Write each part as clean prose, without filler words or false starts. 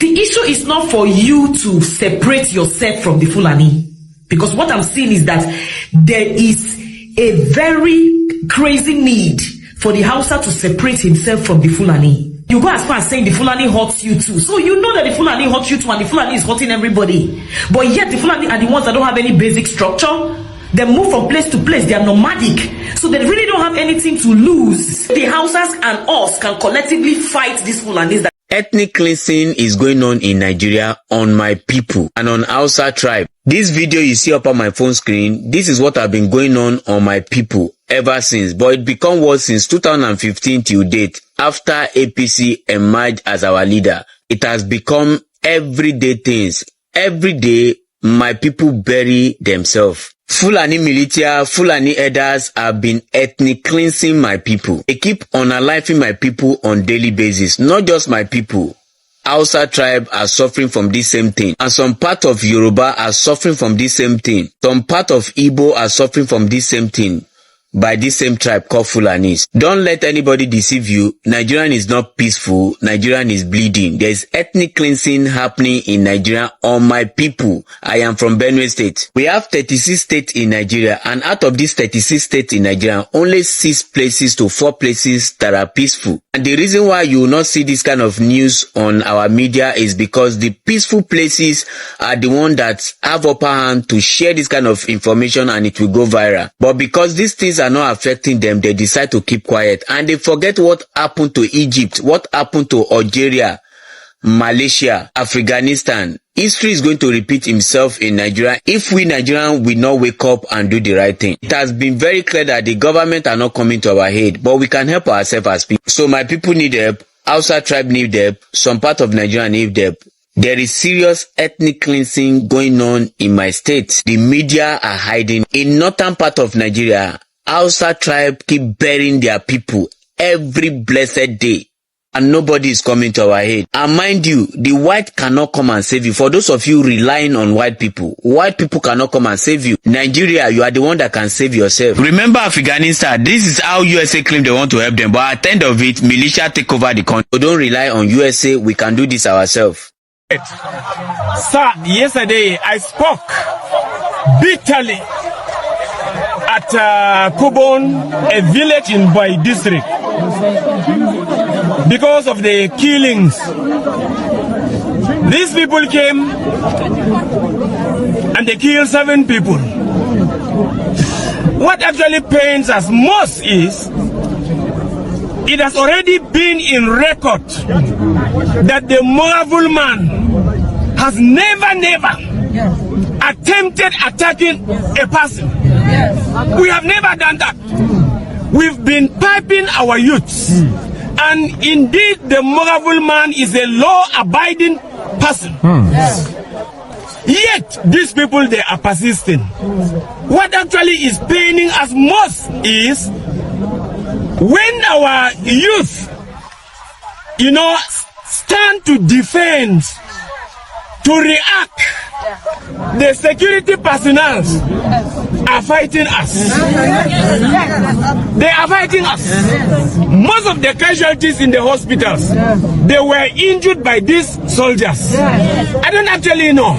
The issue is not for you to separate yourself from the Fulani. Because what I'm seeing is that there is a very crazy need for the Hausa to separate himself from the Fulani. You go as far as saying the Fulani hurts you too. So you know that the Fulani hurts you too and the Fulani is hurting everybody. But yet the Fulani are the ones that don't have any basic structure. They move from place to place. They are nomadic. So they really don't have anything to lose. The Hausas and us can collectively fight these Fulanis. Ethnic cleansing is going on in Nigeria on my people and on Hausa tribe. This video you see up on my phone screen, this is what have been going on my people ever since. But it become worse since 2015 till date. After APC emerged as our leader, it has become everyday things. Every day, my people bury themselves. Fulani militia, Fulani elders have been ethnic cleansing my people. They keep unaliving my people on daily basis. Not just my people. Hausa tribe are suffering from this same thing. And some part of Yoruba are suffering from this same thing. Some part of Igbo are suffering from this same thing. By this same tribe called Fulanis. Don't let anybody deceive you. Nigerian is not peaceful. Nigerian is bleeding. There is ethnic cleansing happening in Nigeria on my people. I am from Benue State. We have 36 states in Nigeria, and out of these 36 states in Nigeria, only 6 places to 4 places that are peaceful. And the reason why you will not see this kind of news on our media is because the peaceful places are the ones that have upper hand to share this kind of information and it will go viral. But because these things are not affecting them, they decide to keep quiet and they forget what happened to Egypt, what happened to Algeria, Malaysia, Afghanistan. History is going to repeat himself in Nigeria if we Nigerians will not wake up and do the right thing. It has been very clear that the government are not coming to our aid, but we can help ourselves as people. So my people need help. Hausa tribe need help. Some part of Nigeria need help. There is serious ethnic cleansing going on in my state. The media are hiding. In northern part of Nigeria, Hausa tribe keep burying their people every blessed day. And nobody is coming to our aid. And mind you, the white cannot come and save you. For those of you relying on white people cannot come and save you. Nigeria, you are the one that can save yourself. Remember Afghanistan, this is how USA claim they want to help them. But at the end of it, militia take over the country. So don't rely on USA, we can do this ourselves. Sir, yesterday I spoke bitterly at Kubon, a village in Boy district, because of the killings. These people came and they killed 7 people. What actually pains us most is it has already been in record that the marvel man has never attempted attacking a person. We have never done that. We've been piping our youths. And indeed, the marvel man is a law-abiding person. Yet, these people, they are persisting. What actually is paining us most is when our youth, stand to defend, to react, the security personnel are fighting us. They are fighting us. Most of the casualties in the hospitals, they were injured by these soldiers. I don't actually know.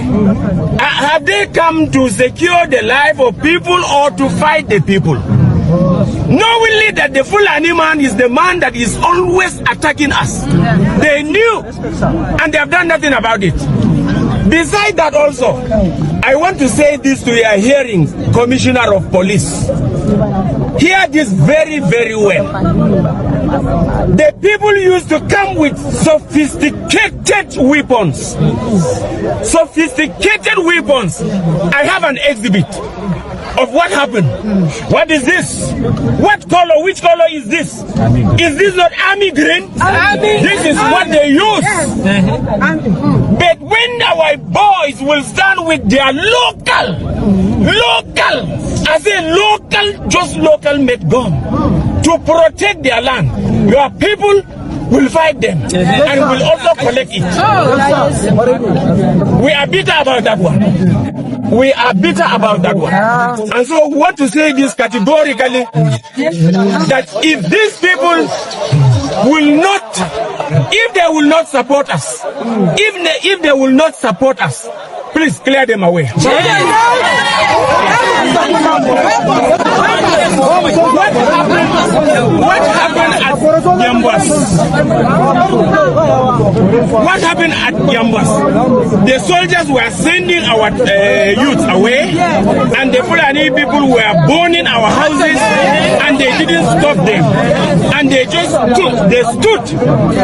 Have they come to secure the life of people or to fight the people? Knowingly that the Fulani man is the man that is always attacking us. They knew and they have done nothing about it. Besides that also, I want to say this to your hearing, Commissioner of Police. Hear this very, very well. The people used to come with sophisticated weapons. Sophisticated weapons. I have an exhibit of what happened. What is this? What color? Which color is this? Is this not army green? This is what they use. But when our boys will stand with their local, I say local, just local made gun to protect their land, your people will fight them and will also collect it. We are bitter about that one. We are bitter about that one. And so we want to say this categorically, that if these people will not If they will not support us, if they will not support us, please clear them away. What happened at Yambas? What happened at Yambas? The soldiers were sending our youth away, and the Fulani people were burning our houses, and they didn't stop them. And they just stood,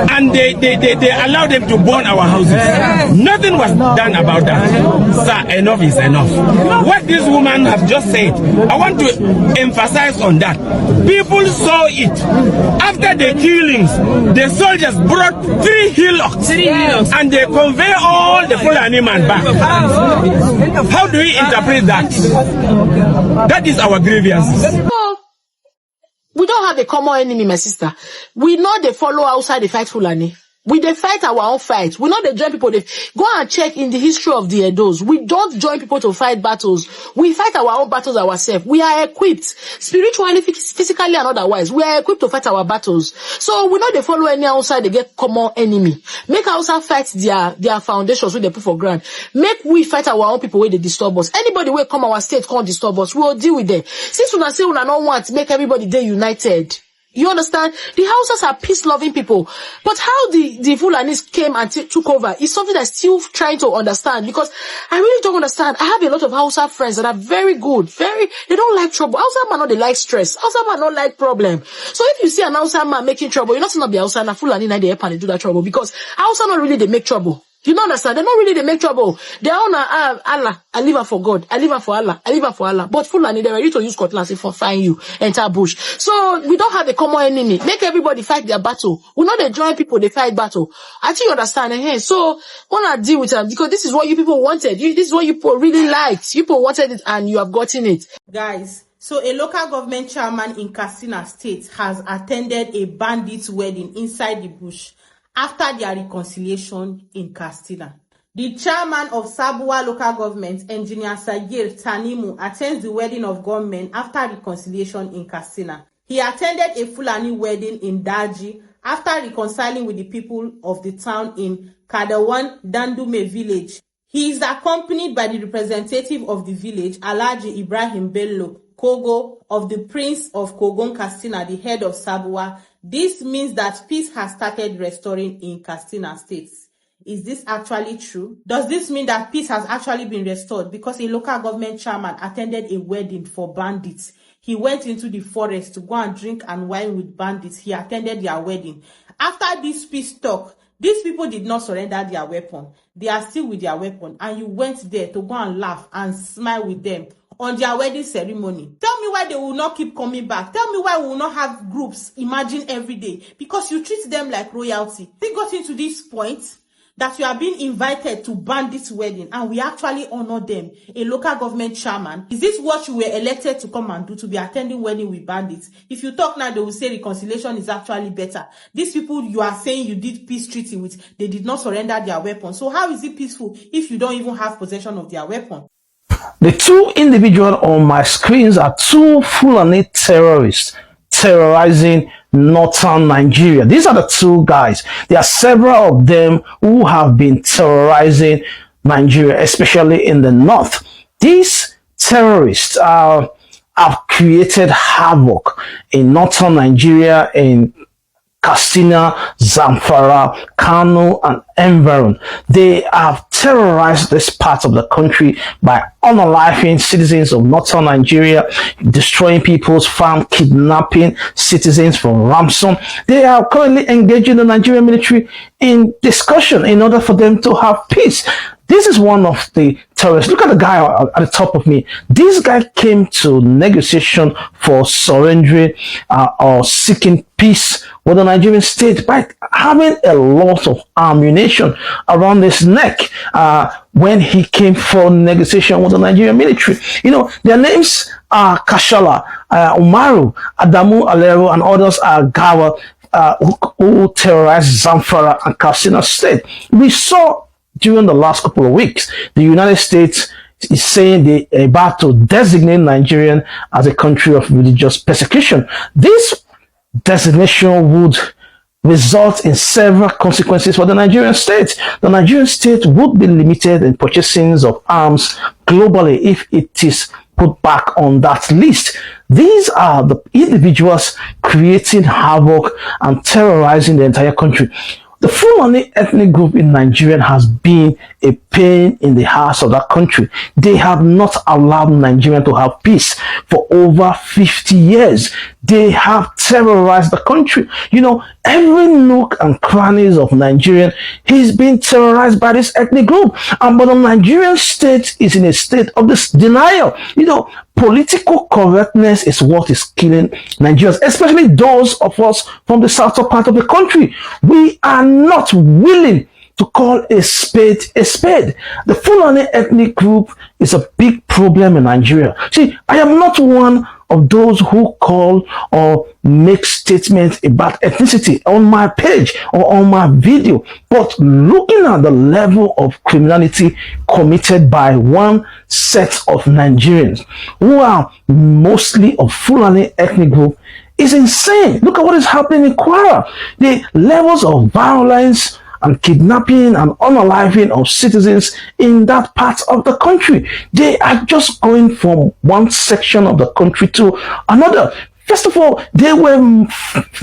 and they allowed them to burn our houses. Nothing was done about that. Sir, enough is enough. What this woman have just said, I want to emphasize on that. People saw it. After the killings, the soldiers brought 3 hillocks, and they convey all the Fulani man back. How do we interpret that? That is our grievances. We don't have a common enemy, my sister. We know they follow outside the fight Fulani. We they fight our own fight. We know they join people. They go and check in the history of the Edos. We don't join people to fight battles. We fight our own battles ourselves. We are equipped spiritually, physically, and otherwise. We are equipped to fight our battles. So we know they follow any outside. They get common enemy. Make outside fight their foundations where they put for ground. Make we fight our own people where they disturb us. Anybody will come our state can't disturb us. We will deal with them. Since we say we don't want to make everybody there united. You understand? The Hausas are peace-loving people. But how the Fulanis came and took over is something that's still trying to understand, because I really don't understand. I have a lot of Hausa friends that are very good. They don't like trouble. Hausa man not they like stress. Hausa man not like problem. So if you see an Hausa man making trouble, you're not be Hausa and Fulani and they help and they do that trouble, because Hausa not really they make trouble. You don't understand? They're not really they make trouble. They own Allah. I live her for God. I live her for Allah. I live her for Allah. But Fulani, they're ready to use cutlass for find you, enter bush. So we don't have a common enemy. Make everybody fight their battle. We know they join people, they fight battle. I think you understand. Hey, so wanna deal with them, because this is what you people wanted. This is what you people really liked. You people wanted it and you have gotten it. Guys, so a local government chairman in Katsina State has attended a bandit wedding inside the bush after their reconciliation in Katsina. The chairman of Sabuwa local government, Engineer Sagir Tanimu, attends the wedding of gunmen after reconciliation in Katsina. He attended a Fulani wedding in Daji after reconciling with the people of the town in Kadawan Dandume village. He is accompanied by the representative of the village, Alhaji Ibrahim Bello Kogo, of the Prince of Kogon Katsina, the head of Sabuwa. This means that peace has started restoring in Katsina State. Is this actually true? Does this mean that peace has actually been restored because a local government chairman attended a wedding for bandits? He went into the forest to go and drink and wine with bandits. He attended their wedding. After this peace talk, these people did not surrender their weapon. They are still with their weapon, and you went there to go and laugh and smile with them on their wedding ceremony. Tell me why they will not keep coming back. Tell me why we will not have groups imagine every day, because you treat them like royalty. They got into this point that you are being invited to bandits' wedding, and we actually honor them, a local government chairman. Is this what you were elected to come and do, to be attending wedding with bandits? If you talk now, they will say reconciliation is actually better. These people you are saying you did peace treaty with, they did not surrender their weapons. So how is it peaceful if you don't even have possession of their weapon? The two individuals on my screens are two Fulani terrorists terrorizing northern Nigeria. These are the two guys. There are several of them who have been terrorizing Nigeria, especially in the north. These terrorists have created havoc in northern Nigeria, in Katsina, Zamfara, Kano, and environ. They have terrorized this part of the country by unaliving citizens of northern Nigeria, destroying people's farm, kidnapping citizens for ransom. They are currently engaging the Nigerian military in discussion in order for them to have peace. This is one of the terrorists. Look at the guy at the top of me. This guy came to negotiation for surrendering or seeking peace with the Nigerian state by having a lot of ammunition around his neck when he came for negotiation with the Nigerian military. You know, their names are Kashala, Umaru, Adamu Alero, and others are Gawa, who terrorized Zamfara and Katsina State. We saw during the last couple of weeks, the United States is saying they are about to designate Nigeria as a country of religious persecution. This designation would result in several consequences for the Nigerian state. The Nigerian state would be limited in purchasing of arms globally if it is put back on that list. These are the individuals creating havoc and terrorizing the entire country. The Fulani ethnic group in Nigeria has been a pain in the ass of that country. They have not allowed Nigeria to have peace for over 50 years. They have terrorized the country. You know, every nook and crannies of Nigeria is being terrorized by this ethnic group. But the Nigerian state is in a state of this denial. You know, political correctness is what is killing Nigerians, especially those of us from the southern part of the country. We are not willing to call a spade a spade. The Fulani ethnic group is a big problem in Nigeria. See, I am not one of those who call or make statements about ethnicity on my page or on my video, but looking at the level of criminality committed by one set of Nigerians who are mostly of Fulani ethnic group is insane. Look at what is happening in Kwara. The levels of violence and kidnapping and unaliving of citizens in that part of the country. They are just going from one section of the country to another. First of all, they were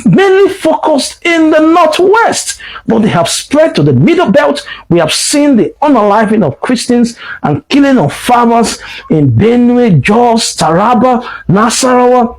mainly focused in the northwest, but they have spread to the middle belt. We have seen the unaliving of Christians and killing of farmers in Benue, Jos, Taraba, Nasarawa.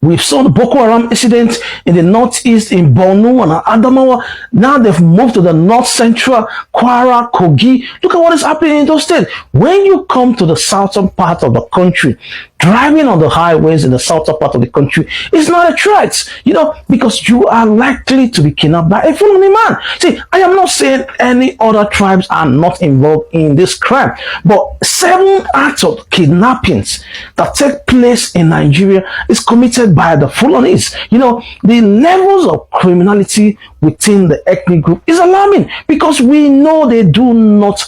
We've saw the Boko Haram incident in the northeast in Borno and Adamawa. Now they've moved to the north central, Kwara, Kogi. Look at what is happening in those states. When you come to the southern part of the country, driving on the highways in the southern part of the country is not a threat, you know, because you are likely to be kidnapped by a Fulani man. See, I am not saying any other tribes are not involved in this crime, but 7 acts of kidnappings that take place in Nigeria is committed by the Fulanis. You know, the levels of criminality within the ethnic group is alarming because we know they do not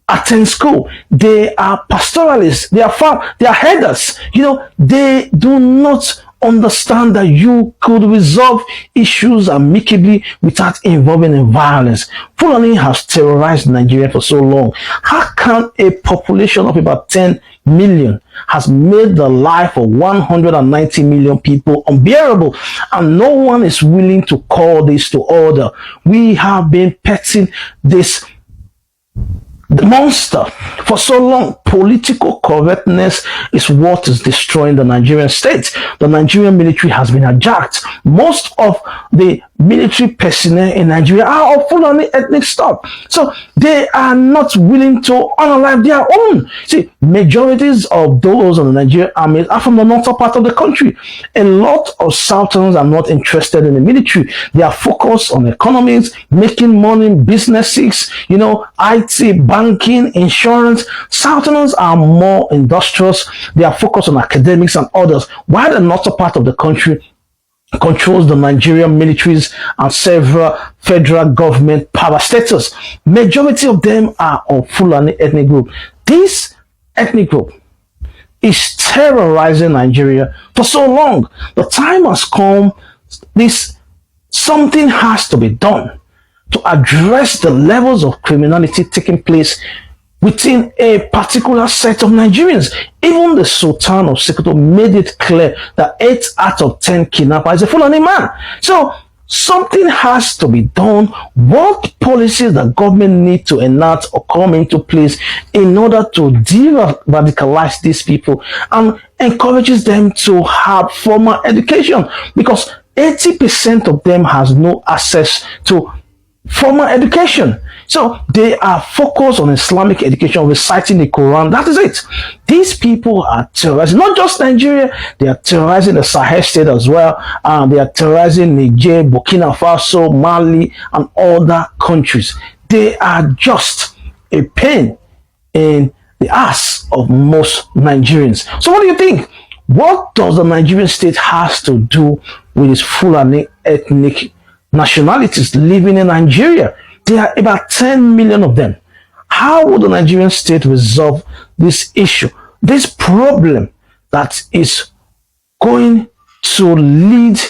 attend school. They are pastoralists. They are herders. You know, they do not understand that you could resolve issues amicably without involving in violence. Fulani has terrorized Nigeria for so long. How can a population of about 10 million has made the life of 190 million people unbearable, and no one is willing to call this to order? We have been petting this monster for so long. Political correctness is what is destroying the Nigerian state. The Nigerian military has been hijacked. Most of the military personnel in Nigeria are of Fulani ethnic stock, so they are not willing to unalive their own. See, majorities of those in the Nigerian army are from the northern part of the country. A lot of Southerners are not interested in the military. They are focused on economics, making money, businesses, you know, IT, banking, insurance. Southerners are more industrious. They are focused on academics and others, while the northern part of the country controls the Nigerian militaries and several federal government power status. Majority of them are of Fulani ethnic group. This ethnic group is terrorizing Nigeria for so long. The time has come. Something has to be done to address the levels of criminality taking place within a particular set of Nigerians. Even the Sultan of Sokoto made it clear that 8 out of 10 kidnappers is a Fulani man. So something has to be done. What policies the government need to enact or come into place in order to de-radicalize these people and encourages them to have formal education, because 80% of them has no access to formal education. So they are focused on Islamic education, reciting the Quran. That is it. These people are terrorizing not just Nigeria, they are terrorizing the Sahel state as well. They are terrorizing Niger, Burkina Faso, Mali, and other countries. They are just a pain in the ass of most Nigerians. So what do you think? What does the Nigerian state has to do with its Fulani ethnic nationalities living in Nigeria? There are about 10 million of them. How will the Nigerian state resolve this issue, this problem that is going to lead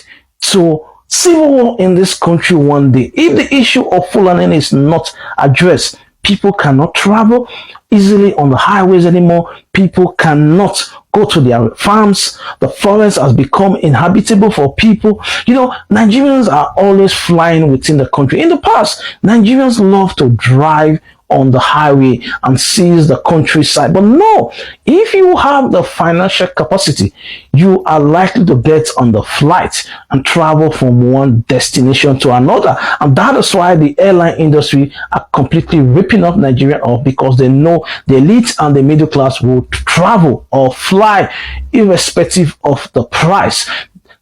to civil war in this country one day. If the issue of Fulani is not addressed, people cannot travel easily on the highways anymore. People cannot go to their farms. The forest has become inhabitable for people. You know, Nigerians are always flying within the country. In the past, Nigerians love to drive on the highway and sees the countryside. But no, if you have the financial capacity, you are likely to get on the flight and travel from one destination to another. And that is why the airline industry are completely ripping up Nigeria off, because they know the elite and the middle class will travel or fly irrespective of the price.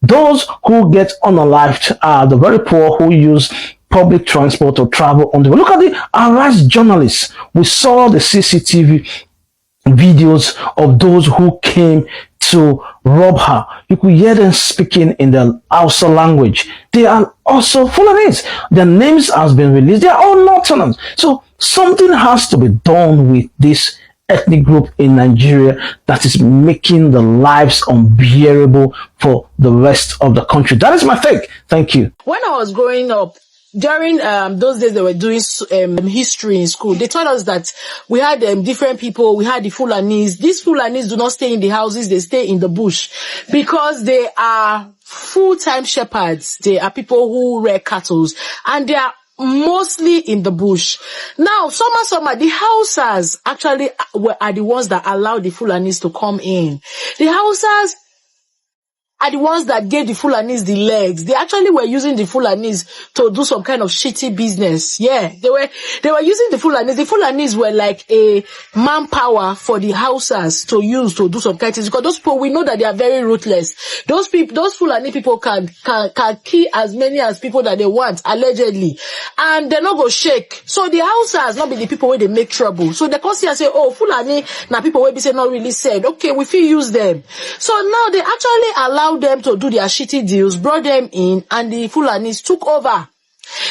Those who get unalived are the very poor who use public transport to travel on the road. Look at the harassed journalists. We saw the CCTV videos of those who came to rob her. You could hear them speaking in the Hausa language. They are also Fulanis. Their names has been released. They are all Northerners. So something has to be done with this ethnic group in Nigeria that is making the lives unbearable for the rest of the country. That is my take. Thank you. When I was growing up, during those days they were doing history in school, they taught us that we had different people. We had the Fulanis. These Fulanis do not stay in the houses, they stay in the bush, because they are full-time shepherds. They are people who rear cattle, and they are mostly in the bush. Now, summer, the Hausas actually are the ones that allowed the Fulanis to come in. The Hausas are the ones that gave the Fulanis the legs. They actually were using the Fulanis to do some kind of shitty business. Yeah, they were using the Fulanis. The Fulanis were like a manpower for the Hausas to use to do some kind of things, because those people, we know that they are very ruthless. Those Fulani people can kill as many as people that they want, allegedly, and they're not go shake. So the Hausas not be the people where they make trouble. So they come see and say, oh, Fulani now people where be say not really said, okay, we feel use them. So now they actually allow them to do their shitty deals, brought them in, and the Fulanis took over.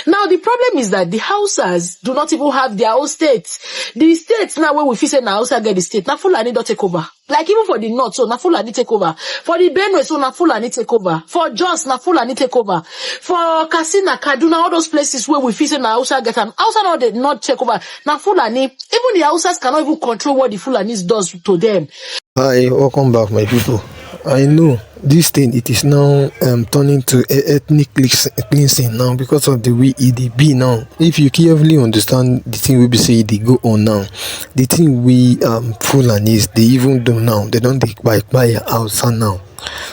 Now, the problem is that the Hausas do not even have their own states. The states now, when we feel say na Hausa get the state, na Fulani don't take over. Like even for the north, so na Fulani take over. For the Benue, so na Fulani take over. For Jos, na Fulani take over. For Katsina, Kaduna, all those places where we feel say na Hausa get them, Hausa now they not take over. Na Fulani, even the Hausas cannot even control what the Fulanis does to them. Hi, welcome back, my people. I know this thing, it is now turning to ethnic cleansing now because of the way it be now. If you carefully understand the thing we be say they go on now, the thing we Fulanis they even do now, they don't take by Hausa now.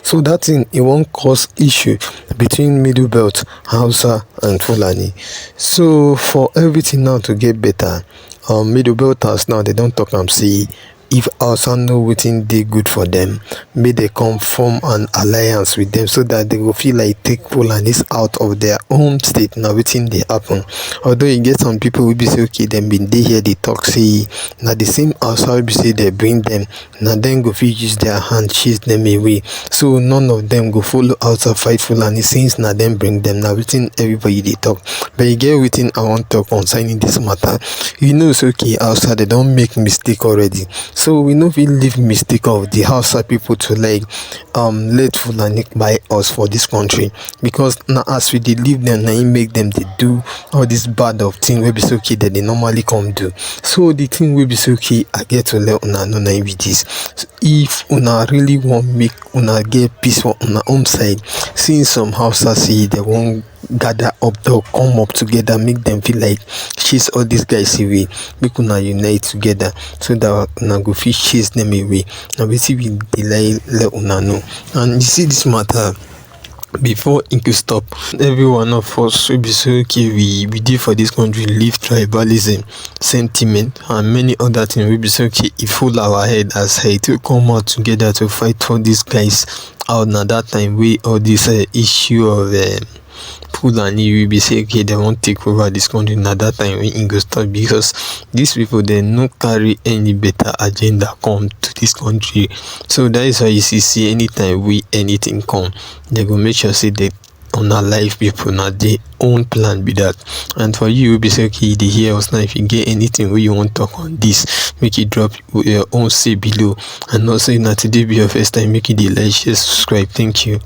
So that thing, it won't cause issue between Middle Belt, Hausa and Fulani. So for everything now to get better, Middle Belters now they don't talk and say, if Hausa know wetin dey good for them, may they come form an alliance with them so that they will feel like take Fulanis out of their own state. Now wetin dey happen. Although you get some people will be say, okay, them been dey here, they talk say now the same Hausa will be say they bring them, now then go fit use their hand chase them away. So none of them go follow Hausa fight Fulani since now them bring them. Now wetin everybody they talk. But you get wetin I want talk concerning this matter. You know, so okay, Hausa they don't make mistake already. So we know we leave mistake of the Hausa people to like let Fulani buy us for this country, because now as we dey leave them, now it make them they do all this bad of thing we be so okay that they normally come do. So the thing we be so okay, I get to let una know now with this. So if una really want make una get peace for una own side, since some Hausa say they won't gather up, they'll come up together, make them feel like chase all these guys away, make una unite together so that una go fit chase them away. Now we see we delay let una know. And you see this matter, before it could stop, every one of us will be so okay, we did for this country leave tribalism sentiment and many other things. We be so okay if full our head as hey to come out together to fight for these guys out. Now that time we all this issue of Fulani will be say okay they won't take over this country. Now that time we ain't go stop, because these people they no carry any better agenda come to this country. So that is why you see anytime we anything come, they go make sure say they on our life people now their own plan be that. And for you will be say okay they hear us now. If you get anything where you want to talk on this, make it drop your own say below. And also if not today be your first time, make it the like, share, subscribe. Thank you.